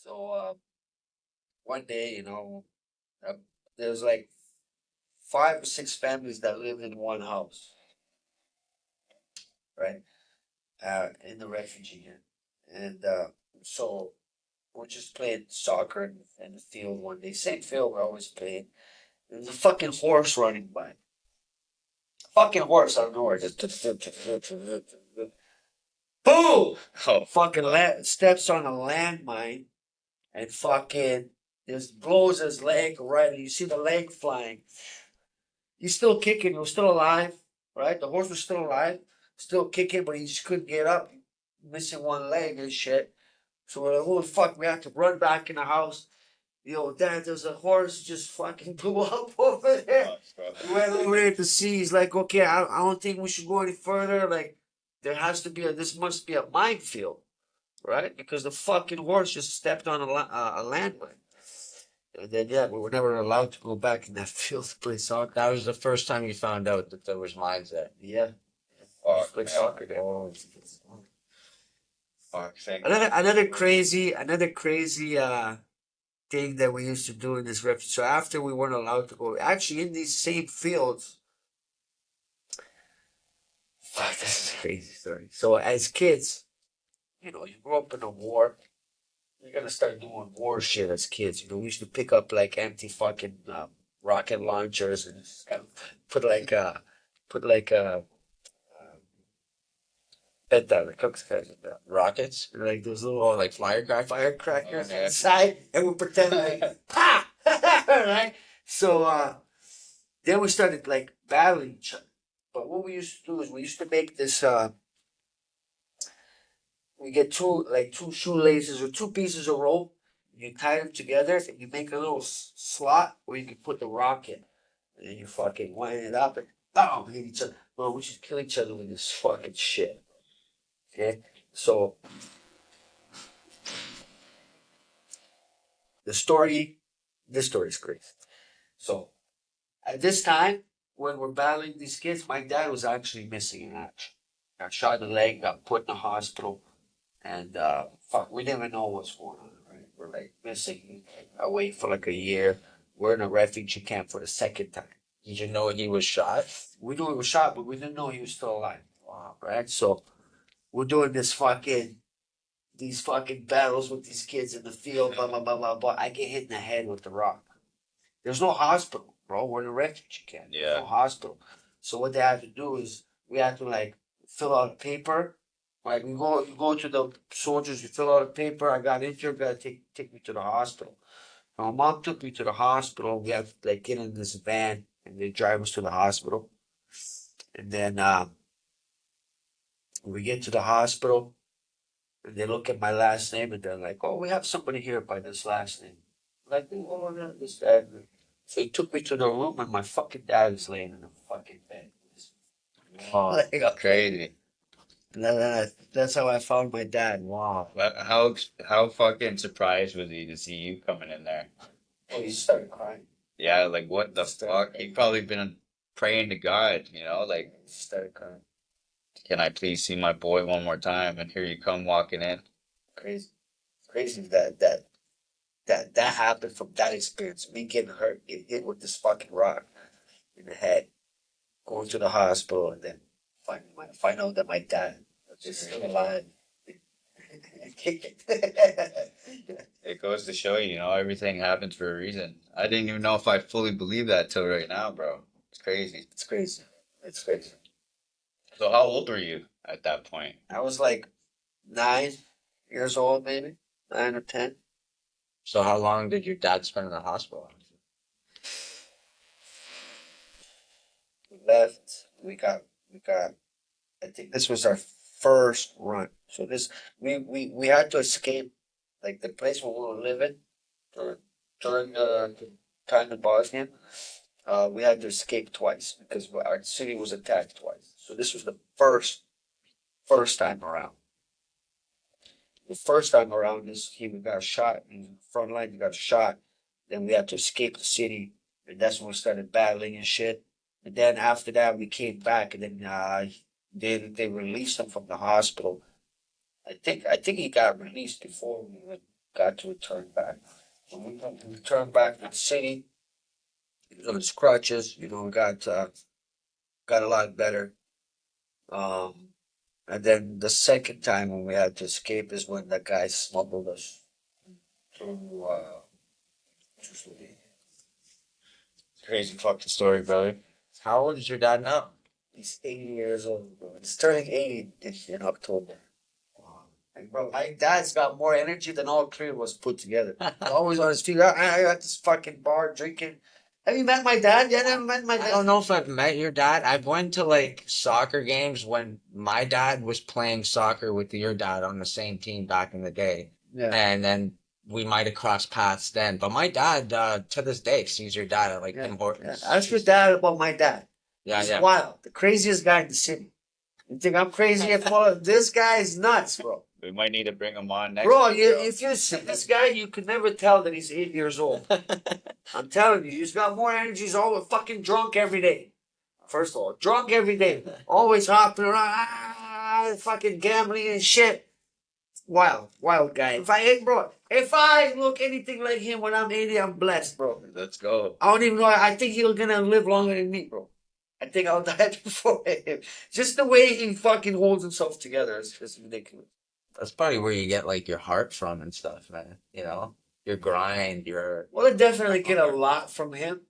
So one day, uh, there's like 5 or 6 families that lived in one house, right? In the refugee camp, and so we're just playing soccer in the field one day. Same field we're always playing. There's a fucking horse running by. Fucking horse out of nowhere. Just boom! Oh, Fucking steps on a landmine and fucking just blows his leg right. You see the leg flying. He's still kicking. He was still alive, right? The horse was still alive, still kicking, but he just couldn't get up, missing one leg and shit. So we're like, "Holy fuck!" We had to run back in the house. Dad, there's a horse just fucking blew up over there. We went over there to see. He's like, "Okay, I don't think we should go any further. Like, there has to be this must be a minefield, right? Because the fucking horse just stepped on a landmine." And then, yeah, we were never allowed to go back in that field to play soccer. that was the first time you found out that there was mines there. Yeah, Fuck, play man. soccer there. Oh, fuck, thank Another crazy thing that we used to do in this refuge. So after we weren't allowed to go, actually in these same fields. Fuck, this is a crazy story. So as kids, you grow up in a war. You're gonna start doing war shit as kids. We used to pick up like empty fucking rocket launchers and just kind of put like put like bed down the cooks rockets. like those little Oh, like firecrackers Okay. inside, and we pretend like pa, right? So then we started like battling each other. But what we used to do is we used to make this. We get two shoelaces or two pieces of rope. You tie them together, and you make a little slot where you can put the rock in. And then you fucking wind it up and boom, hit each other. Well, we should kill each other with this fucking shit. Okay, so the story, this story is great. So at this time, when we're battling these kids, my dad was actually missing in action. Got shot in the leg, got put in the hospital, and fuck, we didn't even know what's going on. Right, we're like missing away for like a year. We're in a refugee camp for the second time. Did you know he was shot? We knew he was shot, but we didn't know he was still alive. Wow, right? So we're doing these fucking battles with these kids in the field, blah blah blah blah blah. I get hit in the head with the rock. There's no hospital, bro. We're in a refugee camp. There's Yeah. no hospital. So what they had to do is we had to like fill out a paper. Like you go to the soldiers, you fill out a paper. I got injured, gotta take me to the hospital. My mom took me to the hospital. We have to like get in this van and they drive us to the hospital. And then we get to the hospital and they look at my last name and they're like, "Oh, we have somebody here by this last name." Like, "Oh, no, this dad." So he took me to the room and my fucking dad is laying in the fucking bed. Oh, Like, crazy. that's how I found my dad. Wow. How fucking surprised was he to see you coming in there? Oh, he started crying. Yeah, like what the Started fuck? crying. He probably been praying to God, like, He started crying. can I please see my boy one more time? And here you come walking in. Crazy. Crazy that happened from that experience. Me getting hurt, getting hit with this fucking rock in the head, going to the hospital, and then find out that my dad is still alive. It goes to show you, everything happens for a reason. I didn't even know if I fully believe that till right now, bro. It's crazy. It's crazy. It's crazy. So how old were you at that point? I was like 9 years old, maybe 9 or 10. So how long did your dad spend in the hospital? We left. We got. I think this was our first run. So we had to escape, like the place where we were living during, during the time in Bosnian. We had to escape twice because our city was attacked twice. So this was the first time around. The first time around is he got shot in the front line. He got shot. Then we had to escape the city, and that's when we started battling and shit. And then after that, we came back, and then they released him from the hospital. I think he got released before we went got to return back. When we returned back to the city, he was on his crutches. Got a lot better. Um, and then the second time when we had to escape is when the guy smuggled us through. Crazy fucking story, brother. How old is your dad now? He's 80 years old, bro. He's turning 80 in October. And bro, my dad's got more energy than all three of us put together. Always on his feet. I got this fucking bar drinking. Have you met my dad? Yeah, never met my I dad. don't know if I've met your dad. I've went to like soccer games when my dad was playing soccer with your dad on the same team back in the day. Yeah. And then we might have crossed paths then. But my dad, to this day, sees your dad at like Yeah. Tim Hortons. Ask your dad about my dad. Yeah, He's yeah. wild. The craziest guy in the city. You think I'm crazy? This guy is nuts, bro. We might need to bring him on next Bro, week, if you see this guy, you could never tell that he's 8 years old. I'm telling you, he's got more energy. He's always fucking drunk every day. First of all, drunk every day. Always hopping around, fucking gambling and shit. Wild guy. If I look anything like him when I'm 80, I'm blessed, bro. Let's go. I don't even know. I think he's gonna live longer than me, bro. I think I'll die before him. Just the way he fucking holds himself together is just ridiculous. That's probably where you get like your heart from and stuff, man. You know, your grind, your Well, I definitely get a lot from him,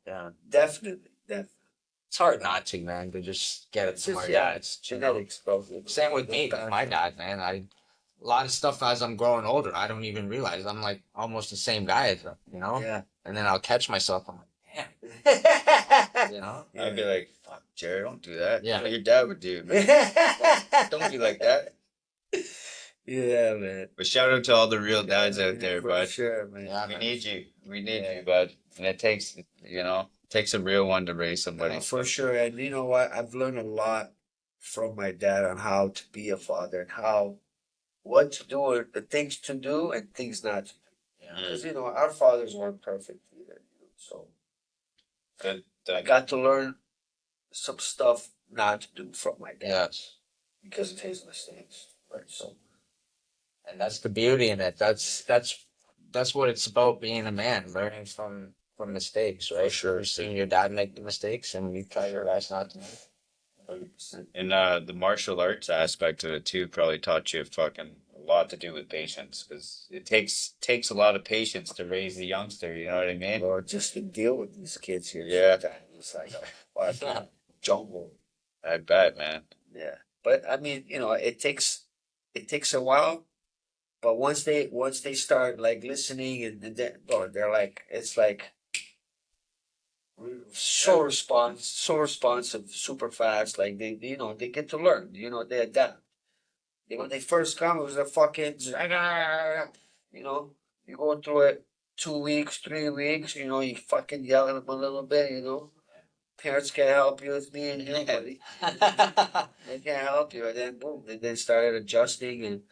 yeah. Definitely. It's hard not to, man, to just get it It's from just, our yeah, dads. genetics, bro. Same with me, with my dad, man. A lot of stuff as I'm growing older, I don't even realize I'm like almost the same guy as him, you know? Yeah. And then I'll catch myself. I'm like, damn, you know? I'd be like, fuck, Jerry, don't do that. Yeah. That's what your dad would do. Man. Don't be like that. Yeah, man. But shout out to all the real dads out there, For bud. sure, man. Yeah, We man. need you. We need you, bud. And it takes, takes a real one to raise somebody. For sure. And you know what? I've learned a lot from my dad on how to be a father and what to do, the things to do and things not to do. Yeah. Because, our fathers weren't perfect either. So Good. I got to learn some stuff not to do from my dad Yes. because of his mistakes. Right. So, And that's the beauty in it. That's what it's about being a man, learning from mistakes, right? sure. You're seeing your dad make the mistakes and you try your best not to make. 100%. And the martial arts aspect of it too probably taught you fucking a lot to do with patience, because it takes a lot of patience to raise the youngster. You know what I mean? Or just to deal with these kids here. Yeah. It's like a fucking jungle. I bet, man. Yeah. But I mean, it takes a while. But once they start like listening and they're like, it's like so responsive, super fast. Like they get to learn. They adapt. When they first come, it was a fucking, you go through it 2 weeks, 3 weeks. You fucking yell at them a little bit. Parents can't help you. It's me and him, buddy. They can't help you, and then boom, they then started adjusting, and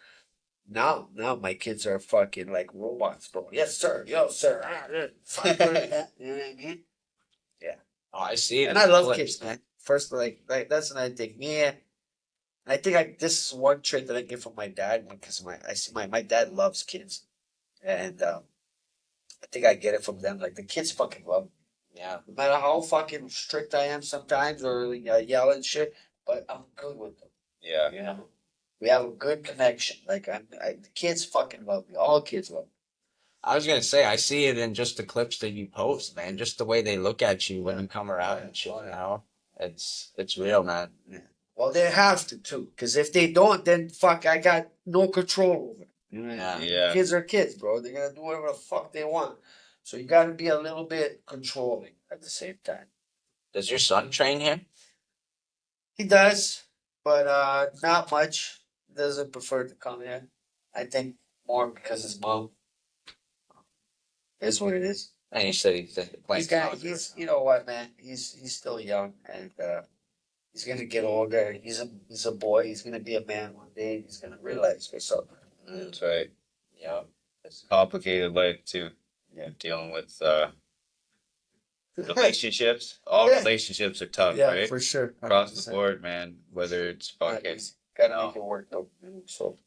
now my kids are fucking like robots, bro. Yes, sir. Yo, sir. You know what I mean? Oh, I see it. And I love Flips. kids, man. First, like that's another thing. Me, I think this is one trait that I get from my dad because I see my dad loves kids, and I think I get it from them. Like the kids fucking love me. Yeah. No matter how fucking strict I am sometimes or yell and shit, but I'm good with them. Yeah. We have a good connection. Like the kids fucking love me. All kids love me. I was gonna say I see it in just the clips that you post, man. Just the way they look at you when you come around and shit. It's real, man. Yeah. Well, they have to too, because if they don't, then fuck, I got no control over it. Yeah. Yeah. Kids are kids, bro. They're gonna do whatever the fuck they want. So you gotta be a little bit controlling at the same time. Does your son train him? He does, but not much. He doesn't prefer to come here. I think more because his mom is what it is. And you said he's playing. He's you know what, man? He's still young and he's gonna get older. He's a boy. He's gonna be a man one day. He's gonna realize what's up. That's right. Yeah. It's a complicated life too. Yeah. Dealing with relationships. All Yeah. relationships are tough, Yeah, right? for sure. Across 100%. the board, man. Whether it's fucking Gotta make it work though. So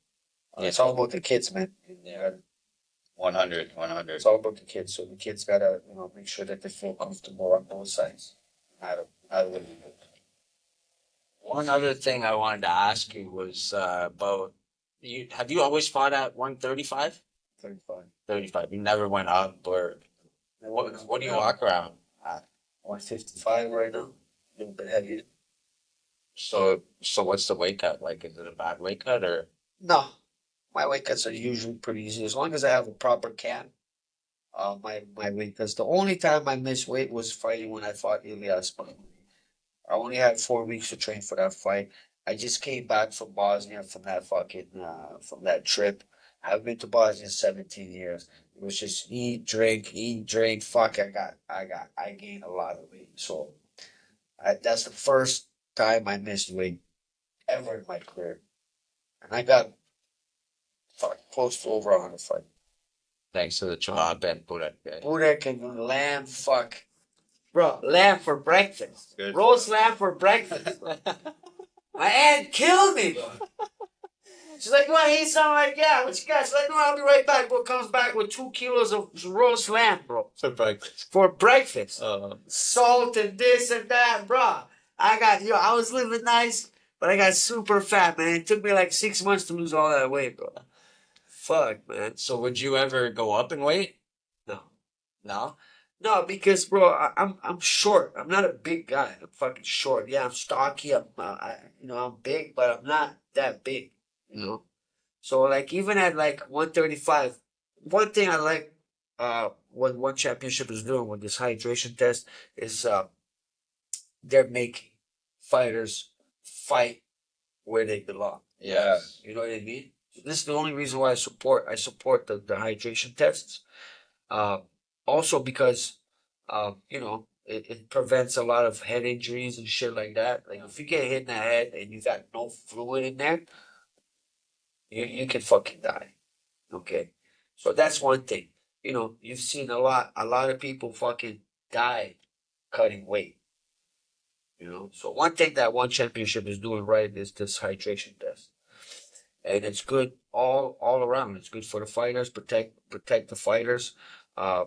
Yeah. it's all about the kids, man. Yeah. 100, 100. It's all about the kids. So the kids gotta, make sure that they feel comfortable on both sides. How to live with it. One other thing I wanted to ask you was about you. Have you always fought at 135? 35. 35. You never went up, or what do you walk around at? 155 right now. A little bit heavier. So what's the weight cut like? Is it a bad weight cut or? No, my weight cuts are usually pretty easy as long as I have a proper can. My weight cuts. The only time I missed weight was fighting when I fought Elias. I only had 4 weeks to train for that fight. I just came back from Bosnia from that from that trip. I've been to Bosnia 17 years. It was just eat, drink. Fuck, I gained a lot of weight. So that's the first time I missed weight ever in my career, and I got close to over 100 fights. Thanks to the job and Puric. Puric and lamb, fuck. Bro, lamb for breakfast. Good. Roast lamb for breakfast. My aunt killed me, bro. She's like, "You want to eat something?" Like, "Yeah, what you got?" She's like, "No, I'll be right back." Bro, comes back with 2 kilos of roast lamb, bro. For breakfast. For breakfast. Uh, Salt and this and that, bro. I was living nice, but I got super fat, man. It took me like 6 months to lose all that weight, bro. Fuck, man. so would you ever go up in weight? No. No. No, because bro, I'm short. I'm not a big guy. I'm fucking short. Yeah, I'm stocky. I'm big, but I'm not that big. So like even at like 135, one thing I like what one championship is doing with this hydration test is they're making fighters fight where they belong. Yeah. You know what I mean? This is the only reason why I support the hydration tests. Uh, Also because it prevents a lot of head injuries and shit like that. Like if you get hit in the head and you got no fluid in there, you can fucking die. Okay. So that's one thing. You've seen a lot of people fucking die cutting weight. So one thing that one championship is doing right is this hydration test. And it's good all around. It's good for the fighters, protect the fighters, uh,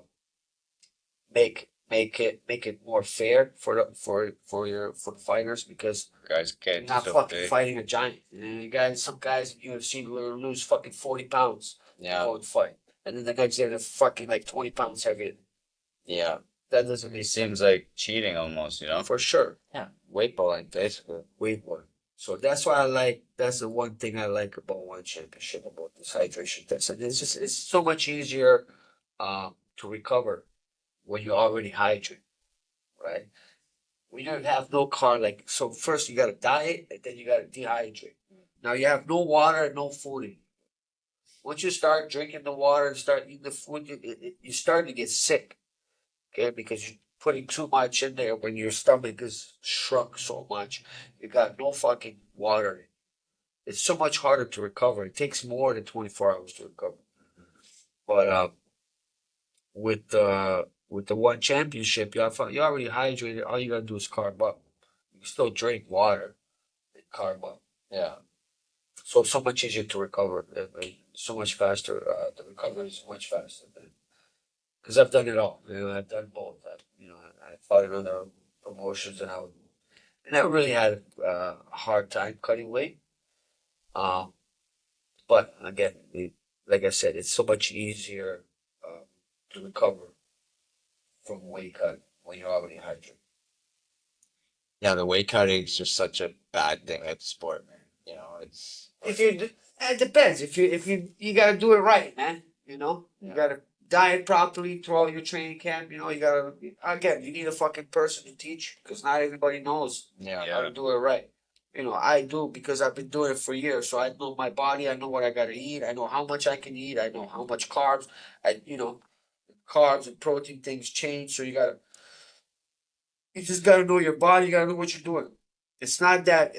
make it more fair for the fighters because Guys you're can't not so fucking big. fighting a giant. Some guys in UFC will lose fucking 40 pounds Yeah. going to fight, and then the next day they're fucking like 20 pounds heavier. Yeah. That doesn't make It sense seems like cheating almost, for sure. Yeah. Weight pulling, basically. Way more. So that's why I like. That's the one thing I like about one championship about this hydration test, and it's so much easier to recover when you already hydrate, right? We don't have no car like so. First you got to diet, and then you got to dehydrate. Now you have no water and no food. Once you start drinking the water and start eating the food, you start to get sick. Okay, because you're putting too much in there when your stomach is shrunk so much. You got no fucking water. It's so much harder to recover. It takes more than 24 hours to recover. But with the one championship, you already hydrated. All you gotta do is carb up. You can still drink water and carb up. Yeah. So it's so much easier to recover. So much faster. The recovery is much faster. Because I've done it all. I've done both. I fought in other promotions, and I never really had a hard time cutting weight. Um, but again, like I said, it's so much easier to recover from weight cut when you're already hydrated. Yeah, the weight cutting is just such a bad thing at the sport, man. It's It depends. If you gotta do it right, man. You gotta diet properly throughout your training camp. You gotta again. You need a fucking person to teach because not everybody knows yeah. how to do it right. I do because I've been doing it for years. So I know my body. I know what I gotta eat. I know how much I can eat. I know how much carbs. Carbs and protein things change. So you just gotta know your body. You gotta know what you're doing. It's not that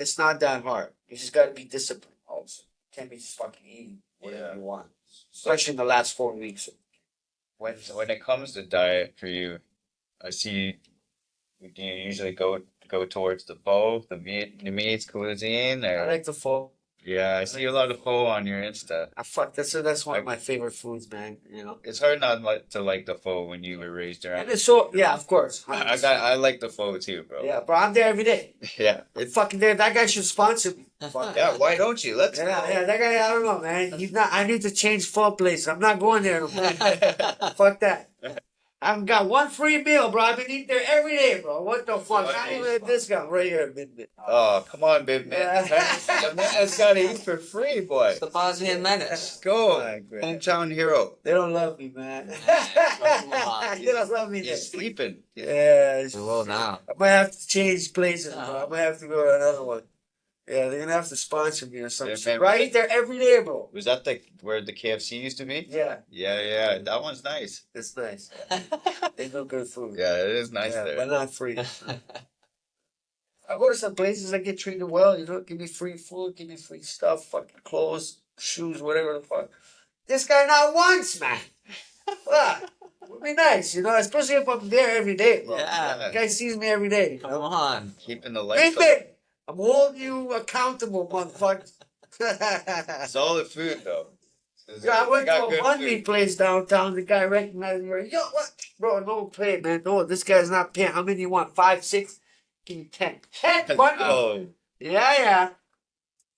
hard. You just gotta be disciplined. Also, can't be just fucking eating whatever you want, especially in the last 4 weeks. When it comes to diet for you, I see you usually go towards the both the Vietnamese cuisine I or like the pho. Yeah, I see a lot of pho on your Insta. That's one of my favorite foods, man. You know, It's hard not to like the pho when you were raised around. and it's so yeah, of course. I like the pho too, bro. Yeah, bro, I'm there every day. Yeah. It's fucking there. That guy should sponsor me. Fuck Yeah, why don't you? Let's yeah, go. yeah, that guy. I don't know, man. He's not. I need to change pho place. I'm not going there no more. Fuck that. I've got one free meal, bro. I've been eating there every day, bro. What the fuck? Not even a discount right here, Midnight. Oh, come on, big man. The man's gotta eat for free, boy. It's the Bosnian Menace. Let's go. Hometown hero. They don't love me, man. on. They don't love me. He's sleeping. Yeah. Well, now. I might have to change places, bro. I might have to go to another one. Yeah, they're gonna have to sponsor me or something. Yeah, man. Right, I eat there every day, bro. Was that where the KFC used to be? Yeah, Yeah. That one's nice. it's nice. They do good food. Yeah, it is nice Yeah, there. but not free. I go to some places I get treated well, you know, give me free food, give me free stuff, fucking clothes, shoes, whatever the fuck. This guy not once, man. Fuck. Would be nice, you know, especially if I'm there every day, bro. Yeah. The guy sees me every day. You Come know? on. Keeping the Big lights man, I'm holding you accountable, motherfucker. Solid food though. Yeah, I went to Got a good Monday food. place downtown. The guy recognized me. Yo, what? Bro, no pay, man. No, this guy's not paying. How many you want? 5, 6? Give me 10. 10 Monday. Oh, Yeah.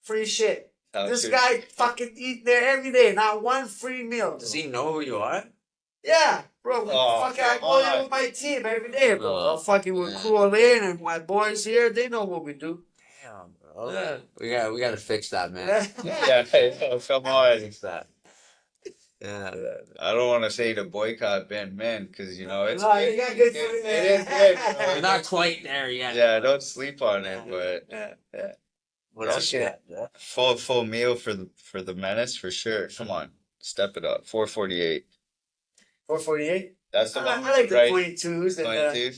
Free shit. sounds This good. guy fucking eat there every day. Not one free meal. Does he know who you are? Yeah, bro. Oh, fucking, I come go there on. with my team every day, bro. Oh, I'm fucking with yeah. Cool in and my boys here. They know what we do. Damn, bro. Yeah. We gotta fix that, man. Yeah, oh, come on. Fix that. Yeah. I don't want to say to boycott Ben Men because you know it's No, you got good food, it is good. We're bro. not quite there yet. Yeah, don't sleep on it, but Yeah. What Yeah, else you shit. got? full meal for the Menace for sure. Come on, step it up. 448. 448. That's the I one, like the right? 22s and 22.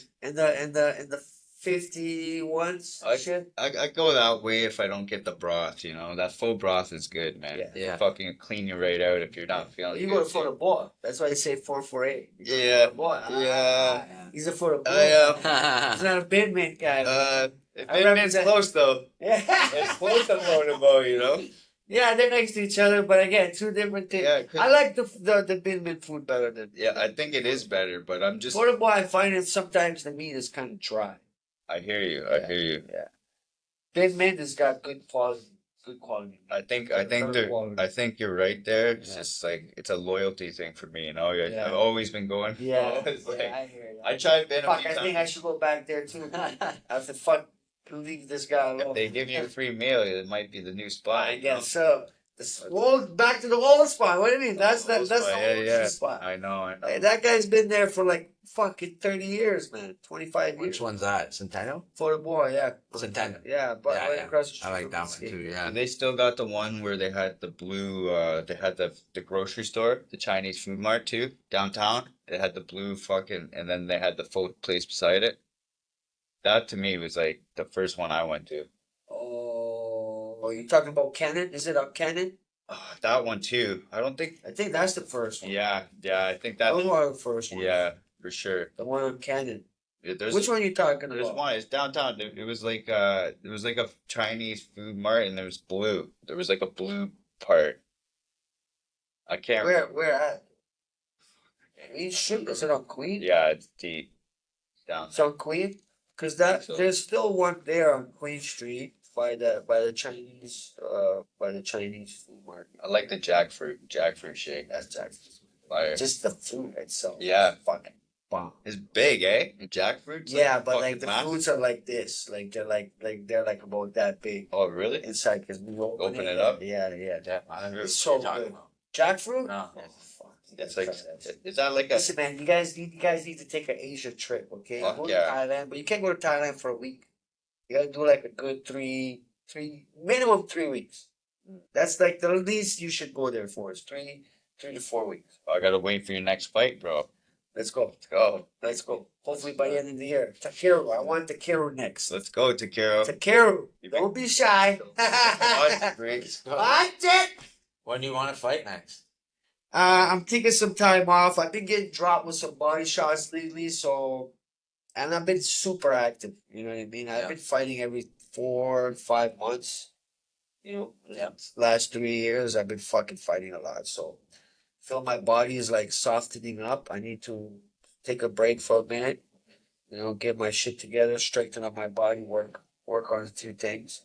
the 51s. I- Shit. I go that way if I don't get the broth. You know that full broth is good, man. Yeah. Yeah. Fucking clean you right out if you're not feeling. You good. go for the ball. That's why I say 448. Yeah. Boy. Yeah. He's a for the ball. I He's not a big man guy. Ben Men's close though. It's yeah. close to Motorbo, you know. Yeah, they're next to each other, but again, two different things. Yeah, 'cause- I like the bin min food better than Yeah, I think it is better, but I'm just. for the boy. I find it sometimes the meat is kind of dry. I hear you. I hear you. Yeah. Bin min has got good quality. Good quality. I think Better quality. I think you're right there. It's Yeah. just like it's a loyalty thing for me, you know. Yeah. I've always been going. Yeah, It's like, I hear you. I tried Ben a Fuck, few I think I times. should go back there too. I have to fuck leave this guy If alone. they give you a free meal, it might be the new spot. I you know? guess so. Back to the old spot. What do you mean? That's the Yeah, old spot. I know. Hey, that guy's been there for like fucking 30 years, man. 25 years. Which one's that? Centennial? For the boy, yeah. Centennial. Yeah, but Yeah, right yeah. across the street. I like from that the one skate. too. Yeah. And they still got the one where they had the blue. They had the grocery store, the Chinese food mart too, downtown. They had the blue fucking, and then they had the food place beside it. That to me was like the first one I went to. Oh, you talking about Cannon? Is it up Cannon? Oh, that one too. I don't think. I think that's the first one. Yeah, I think That that. was one of the first ones. Yeah, for sure. The one on Cannon. Yeah, there's Which one are you talking there's about? one. It's downtown. It was like a Chinese food mart, and it was blue. There was like a blue part. I can't. Where at? Queen Street? Is it on Queen? Yeah, it's deep down. It's on Queen? Because So- there's still one there on Queen Street by the Chinese food market. I like the jackfruit shake. That's jackfruit. Fire. Just the food itself. Yeah. Fucking bomb. It's big, eh? The jackfruit's Yeah, but like fucking the massive. fruits are like this. Like they're like about that big Oh, really? inside because we Open it up? Yeah. I never It's so talking good. about. Jackfruit? No. Oh, fuck. You It's gotta like, try that. is that like a? Listen, man, you guys need to take an Asia trip, okay? Fuck Go yeah. to Thailand, but you can't go to Thailand for a week. You gotta do like a good minimum 3 weeks. That's like the least you should go there for. Is 3 to 4 weeks. I gotta wait for your next fight, bro. Let's go. Let's go. Let's go. Hopefully by the end of the year. Takeru. I want Takeru next. Let's go, Takiro. Takeru. Don't be shy. Watch, Briggs. Watch it. When do you want to fight next? I'm taking some time off. I've been getting dropped with some body shots lately, and I've been super active. You know what I mean? I've Yeah. been fighting every 4 or 5 months. Yeah, last 3 years I've been fucking fighting a lot. So feel my body is like softening up. I need to take a break for a minute. Get my shit together, strengthen up my body, work on a few things,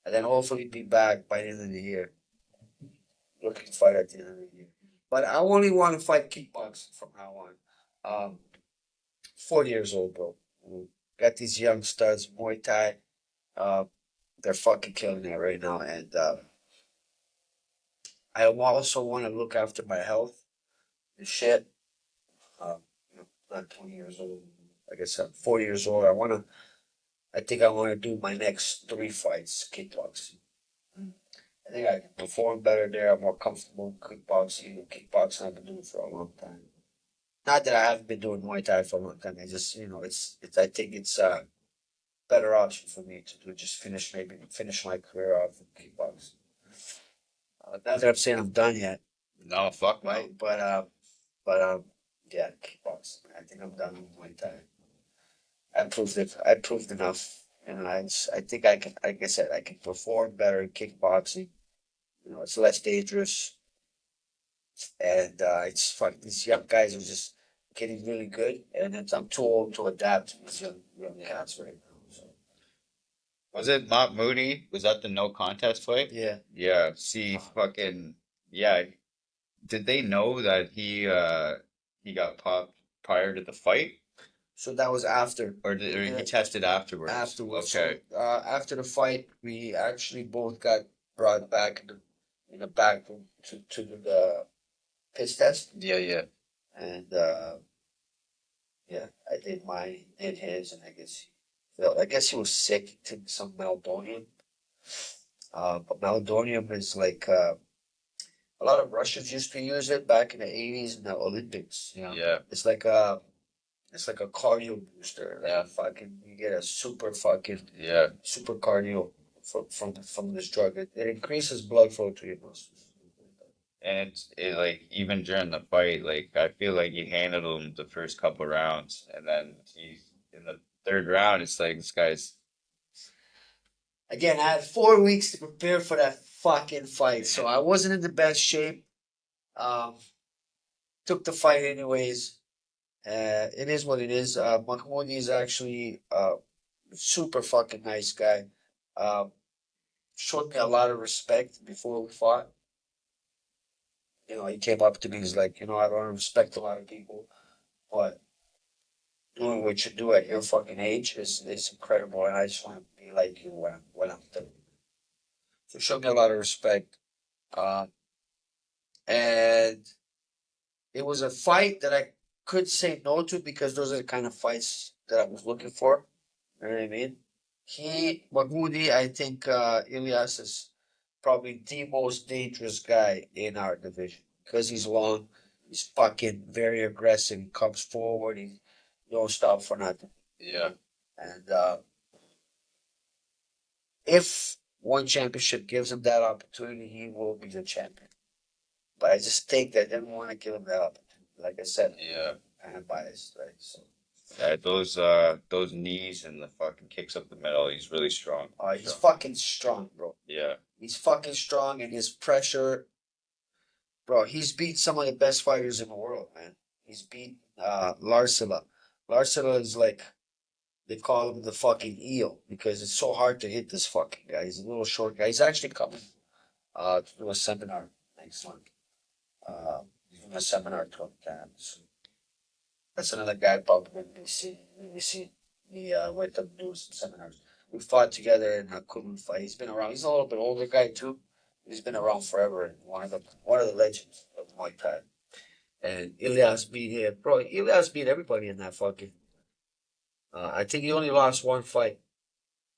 and then hopefully be back by the end of the year. Looking to fight at the end of the year. But I only want to fight kickboxing from now on. 40 years old, bro. Got these young studs, Muay Thai. Uh, they're fucking killing it right now. And I also want to look after my health and shit. Um, not 20 years old. Like I said, 40 years old. I think I want to do my next 3 fights kickboxing. I think I can perform better there. I'm more comfortable in kickboxing. Kickboxing I've been doing for a long time. Not that I haven't been doing Muay Thai for a long time. I just, it's. I think it's a better option for me to do. Just finish my career off in kickboxing. Not that I'm saying I'm done yet, No, fuck no. right? But yeah, kickboxing. I think I'm done with Muay Thai. I proved it. I proved enough. I think I can. Like I said, I can perform better in kickboxing. It's less dangerous, and it's fun. These young guys are just getting really good, and I'm too old to adapt to these young cats right now. So Was it Mott Mooney? Was that the no contest fight? yeah. Yeah. See, fucking yeah. Did they know that he got popped prior to the fight, So that was after. or he Yeah, tested afterwards? afterwards. Okay. So after the fight, we actually both got brought back in the back room to do the piss test, Yeah, yeah. and yeah, I did mine, he did his, and I guess he was sick. He took some meldonium. But meldonium is like a lot of Russians used to use it back in the 80s in the Olympics. Yeah. It's like a cardio booster. Like Yeah. fucking, you get a Yeah. super cardio from this drug. It increases blood flow to your muscles. And like even during the fight, like I feel like he handled him the first couple rounds, and then he in the third round, it's like this guy's Again, I had 4 weeks to prepare for that fucking fight, so I wasn't in the best shape. Um, Took the fight anyways. It is what it is. Mahmoudi is actually super fucking nice guy. Um, Showed me a lot of respect before we fought. He came up to me. He's like, I don't respect a lot of people, but doing what you do at your fucking age is incredible, and I just want to be like you when I'm done. So showed me a lot of respect, uh, and it was a fight that I could say no to because those are the kind of fights that I was looking for. You know what I mean? Mahmoudi, I think Ilyas is probably the most dangerous guy in our division because he's long, he's fucking very aggressive, he comes forward, he don't stop for nothing. yeah. And if one championship gives him that opportunity, he will be the champion. But I just think that they didn't want to give him that opportunity. Like I said, Yeah. kind of biased, right? So Yeah, those knees and the fucking kicks up the middle, he's really strong. he's fucking strong, bro. Yeah. He's fucking strong, and his pressure, bro. He's beat some of the best fighters in the world, man. He's beat Larsila. Larsila is like, they call him the fucking eel because it's so hard to hit this fucking guy. He's a little short guy. He's actually coming to do a seminar next month. He's doing a seminar to him. So that's another guy probably in BC. BC. He went to do some seminars. We fought together in a Kunlun fight. He's been around. He's a little bit older guy too. He's been around forever and one of the legends of Muay Thai. And Ilyas beat him. Bro, Ilyas beat everybody in that fucking. I think he only lost one fight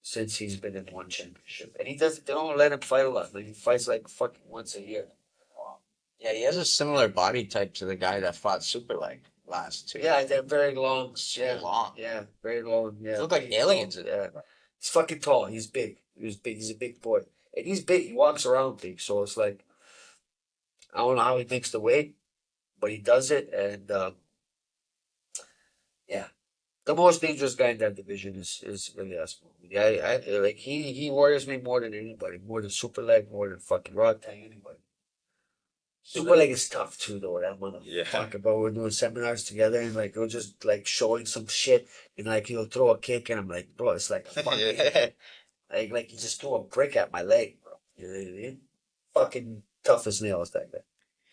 since he's been in one championship. And they don't let him fight a lot. Like, he fights like fucking once a year. Yeah, he has a similar body type to the guy that fought Super Leg last two. Yeah, they're very long. Yeah, Long. yeah, very long. Yeah, They look like big, aliens. long, yeah, he's fucking tall. He's big. He's big. He's a big boy, and he's big. He walks around big. So it's like, I don't know how he makes the weight, but he does it. And yeah, the most dangerous guy in that division is Elias. I like he worries me more than anybody, more than Super Leg, more than fucking Raw Tang, anybody. Super Leg is tough too, though. That motherfucker. But we're doing seminars together, and like we're just like showing some shit, and like he'll throw a kick, and I'm like, bro, it's like a fucking like he just threw a brick at my leg, bro. You know what I mean? Fucking tough as nails, that guy.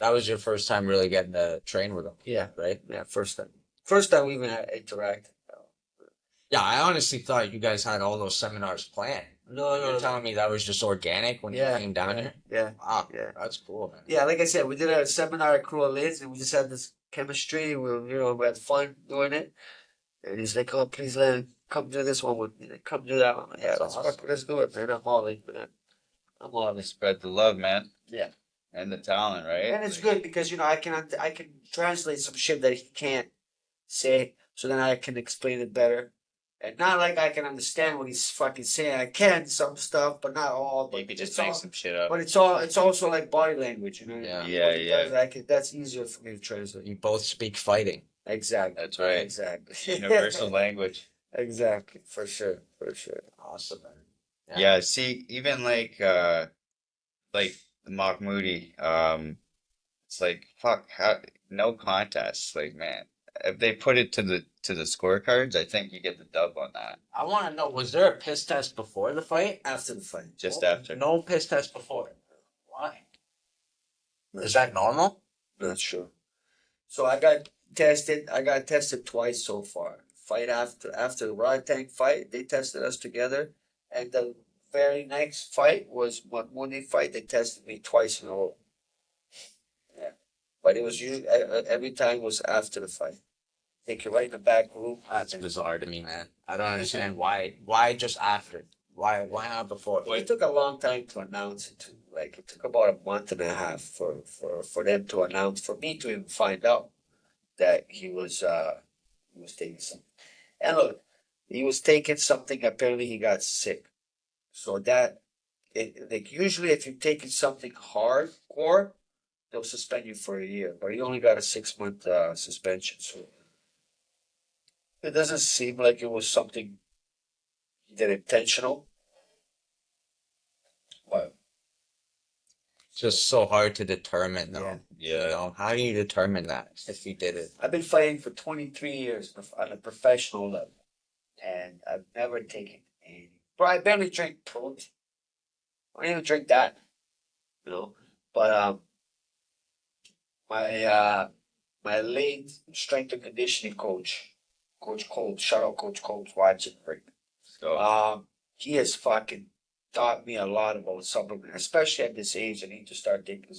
That was your first time really getting to train with him. Yeah, right? Yeah, first time. First time we even had interact. Yeah, I honestly thought you guys had all those seminars planned. No, You're telling me that was just organic when you came down here? Yeah. Wow, Yeah. that's cool, man. Yeah, like I said, we did a seminar at Crew of Lids, and we just had this chemistry. We had fun doing it. And he's like, "Oh, please, Len, come do this one with me. Come do that one." Yeah, That's let's do it, man. I'm all in, man. I'm all in. Spread the love, man. Yeah. And the talent, right? And it's good because I can translate some shit that he can't say, so then I can explain it better. And not like I can understand what he's fucking saying. I can some stuff, but not all. But You could just it's make all, some shit up. But it's also like body language, you know. Yeah. Yeah. That's easier for me to translate. You both speak fighting. Exactly. That's right. Exactly. Universal language. Exactly. For sure. Awesome, man. Yeah. See, even like Mahmoudi, it's like fuck, no contest. Like, man, if they put it to the scorecards, I think you get the dub on that. I want to know, was there a piss test before the fight? After the fight. Just after. No piss test before. Why? Is that normal? Not sure. So I got tested. I got tested twice so far. Fight after the Raw Tank fight, they tested us together, and the very next fight was Mahmoudi fight. They tested me twice in a row. Yeah, but it was usually every time was after the fight. Take you right in the back room. That's bizarre to me, man. I don't understand why. Why just after? Why not before? It took a long time to announce it. Like it took about a month and a half for them to announce, for me to even find out that he was taking something. And look, he was taking something. Apparently, he got sick. So like usually, if you're taking something hardcore, they'll suspend you for a year. But he only got a 6-month suspension. So it doesn't seem like it was something he did intentional. But It's just so hard to determine, though. Yeah. You know, how do you determine that if you did it? I've been fighting for 23 years on a professional level, and I've never taken any. Bro, I barely drink protein. I don't even drink that, you know. But my late strength and conditioning coach, Coach Colt, shout out Coach Colt, watch it, Rick. So He has fucking taught me a lot about supplement, especially at this age. I need to start taking,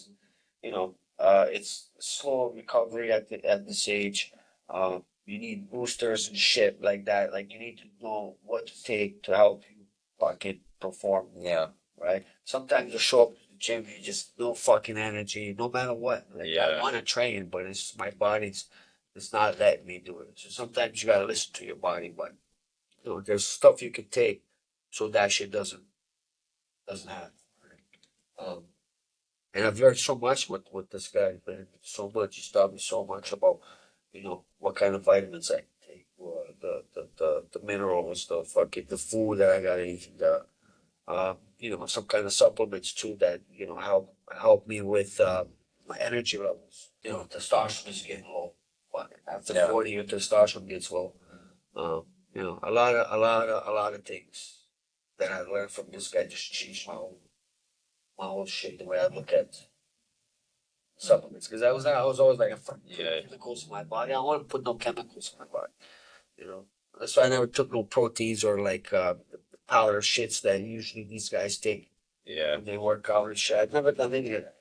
it's slow recovery at this age. You need boosters and shit like that. Like you need to know what to take to help you fucking perform. Yeah. Right. Sometimes you show up to the gym, you just no fucking energy, no matter what. Like I want to train, but it's my body's. It's not letting me do it. So sometimes you gotta listen to your body, but there's stuff you can take so that shit doesn't happen. And I've learned so much with this guy, man. So much. He's taught me so much about, what kind of vitamins I can take, the minerals, the food that I gotta eat, some kind of supplements too that help me with my energy levels. Testosterone is getting low. But after 40, your testosterone gets low. A lot of things that I learned from this guy just changed my whole shit, the way I look at supplements. Because I was always like, fuck chemicals in my body. I don't want to put no chemicals in my body. That's why I never took no proteins or like powder shits that usually these guys take. Yeah. When they work out and shit. I've never done any of that.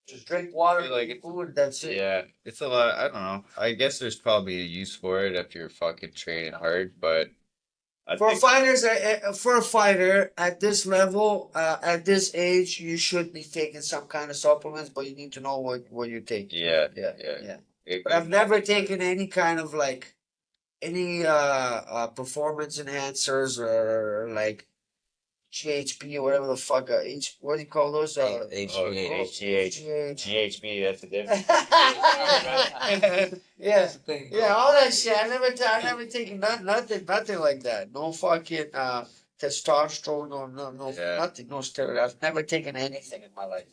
Just drink water, like food, that's it. Yeah, it's a lot. I don't know. I guess there's probably a use for it if you're fucking training hard, but For a fighter at this level, at this age, you should be taking some kind of supplements, but you need to know what you're taking. Yeah. But I've never taken any kind of any performance enhancers or like GHB or whatever the fuck. What do you call those? HGH. GHB, that's the difference. Yeah, yeah, all that shit. I never taken nothing like that. No fucking testosterone, no, Yeah. nothing, no steroids. I've never taken anything in my life.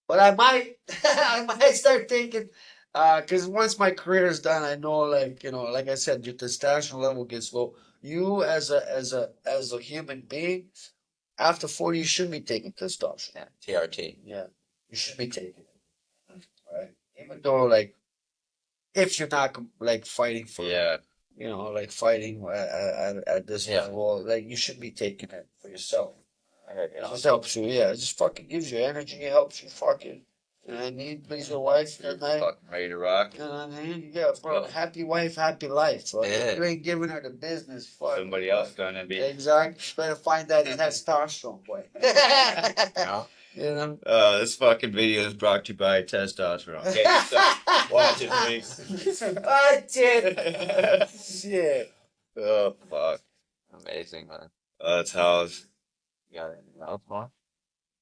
But I might, I might start taking, because once my career is done, I know, like like I said, your testosterone level gets low. You as a human being, after 40, you should be taking testosterone. Yeah, TRT. Yeah, you should be taking it. Right. Even though, like, if you're not like fighting for, Yeah. like fighting at this Yeah. level, like you should be taking it for yourself. Okay, It just helps you, yeah. It just fucking gives you energy. It helps you fucking. And you please your wife, and I, Fucking ready to rock. you know what I mean? Yeah, bro. Happy wife, happy life. So Yeah. if you ain't giving her the business, fuck. Somebody else gonna be. Exactly. Better find that testosterone, boy. Yeah. You know? This fucking video is brought to you by testosterone. Okay, watch it, please. Watch it. Shit. Oh fuck. Amazing, man. That's how. You got anything else, man?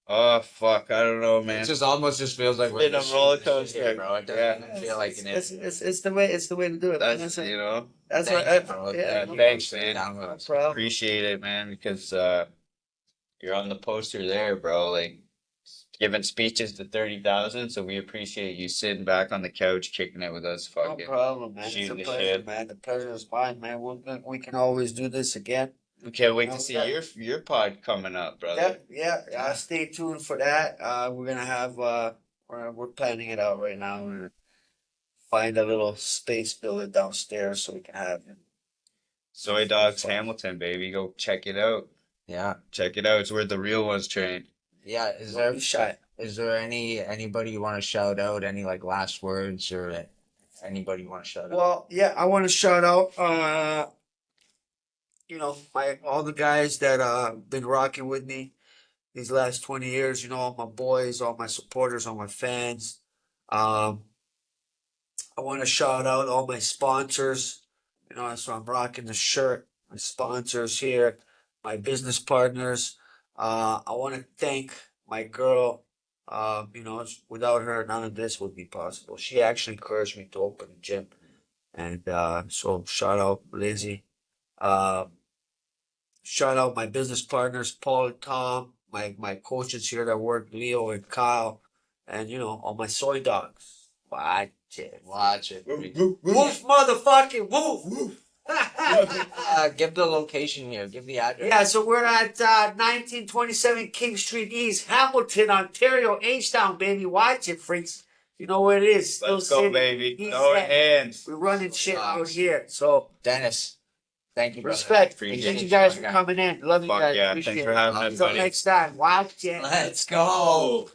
Oh fuck, I don't know, man. It just almost just feels like Been a roller coaster, bro. It doesn't even feel like an It's the way to do it. That's That's Thank what you, bro. yeah, no thanks, man. problem. Appreciate it, man, because you're on the poster there, bro. Like giving speeches to 30,000, so we appreciate you sitting back on the couch kicking it with us, No fucking. problem, man. It's a shooting the pleasure, shit. man. The pleasure is mine, man. We can always do this again. We can't wait to see your pod coming up, brother. Yeah. Stay tuned for that. We're gonna have we're planning it out right now. We're gonna find a little space builder downstairs so we can have Soy Dogs Hamilton, baby. Go check it out. Yeah. Check it out. It's where the real ones train. Yeah. Is Don't there be shy. anybody you want to shout out? Any like last words or anybody you want to shout out? Well, yeah, I want to shout out all the guys that been rocking with me these last 20 years, all my boys, all my supporters, all my fans. I want to shout out all my sponsors. So I'm rocking the shirt. My sponsors here, my business partners. I want to thank my girl. Without her, none of this would be possible. She actually encouraged me to open a gym. And so shout out Lizzie. Shout out my business partners, Paul and Tom, my coaches here that work, Leo and Kyle, and all my soy dogs. Watch it. Watch it. Woof, motherfucking woof. Give the location here. Give the address. Yeah, so we're at 1927 King Street East, Hamilton, Ontario, H-Town, baby. Watch it, freaks. You know where it is. Still Let's go, city. baby. East No End. hands. We're running shit out here. So Dennis. Thank you, brother. respect. Appreciate Thank you it. guys for coming in. Love you Fuck guys. yeah. Appreciate Thanks for it. having us, Until buddy. next time. Watch it. Let's go.